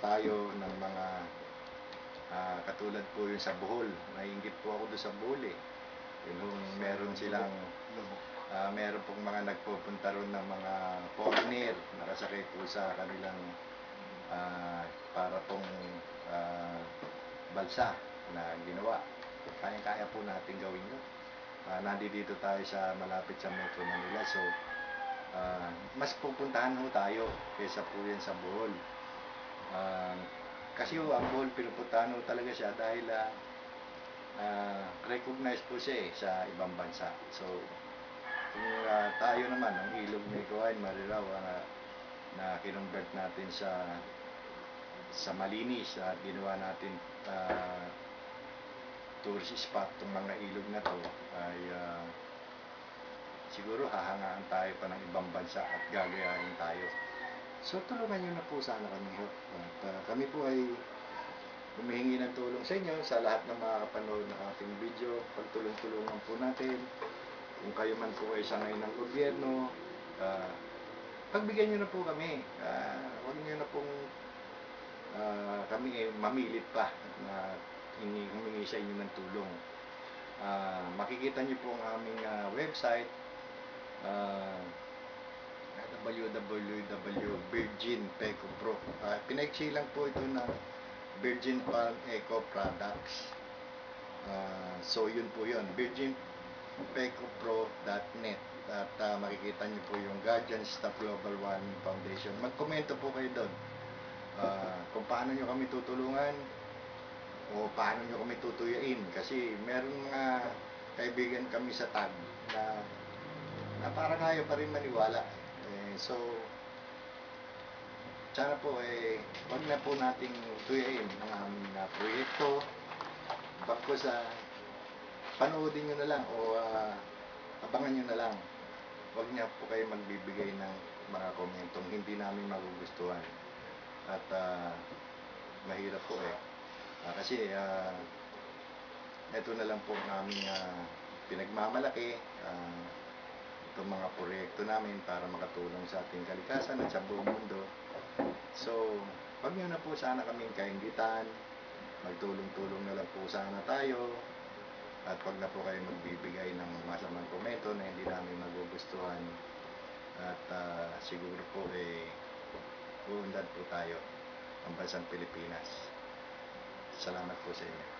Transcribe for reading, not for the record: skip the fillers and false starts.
tayo ng mga katulad po yung sa Bohol. Naiinggit po ako doon sa Bohol eh. Yung meron silang meron pong mga nagpupunta ron ng mga foreigner, nakasakay po sa kanilang para pong balsa na ginawa. Kaya-kaya po natin gawin yun. Nandito tayo sa malapit sa Metro Manila, so mas pupuntahan ho tayo kaysa po yan sa Bohol. Kasi ang Bohol pinupuntahan ho talaga siya dahil recognized po siya sa ibang bansa. So kung tayo naman, ang ilog ni Kuwain Marilao na kinonvert natin sa malinis at ginawa natin tourist spot itong mga ilog na to, ay siguro hahangaan tayo pa ng ibang bansa at gagayahin tayo. So tulungan nyo na po sana kami ho. At kami po ay humihingi ng tulong sa inyo, sa lahat ng mga kapanood ng ating video. Pagtulong-tulungan po natin. Kung kayo man po ay sangay ng gobyerno, pagbigyan nyo na po kami. Huwag nyo na pong kami mamilit pa na humingi sa inyo ng tulong. Makikita nyo po ang aming website, www.virgin.pecopro. Pinaiksi lang po ito na Virgin Palm Eco Products. So yun po yun, virginpecopro.net. At makikita nyo po yung Guardians of Global Warming Foundation. Magkomento po kayo doon kung paano nyo kami tutulungan o paano nyo kami tutuyain. Kasi meron mga kaibigan kami sa tag na parang ayaw pa rin maniwala. So sana po wag na po nating tuyain ang aming proyekto. Bagkus panoodin nyo na lang o abangan nyo na lang. Wag niya po kayo magbibigay ng mga komentong hindi namin magugustuhan. At mahirap po kasi ito na lang po ang aming pinagmamalaki, itong mga proyekto namin para makatulong sa ating kalikasan at sa buong mundo. So wag nyo na po sana kaming kainggitan, magtulong-tulong na lang po sana tayo. At wag na po kayo magbibigay ng masamang komento na hindi namin magugustuhan. At siguro po uunlad po tayo ang bansang Pilipinas. Salamat po sa inyo.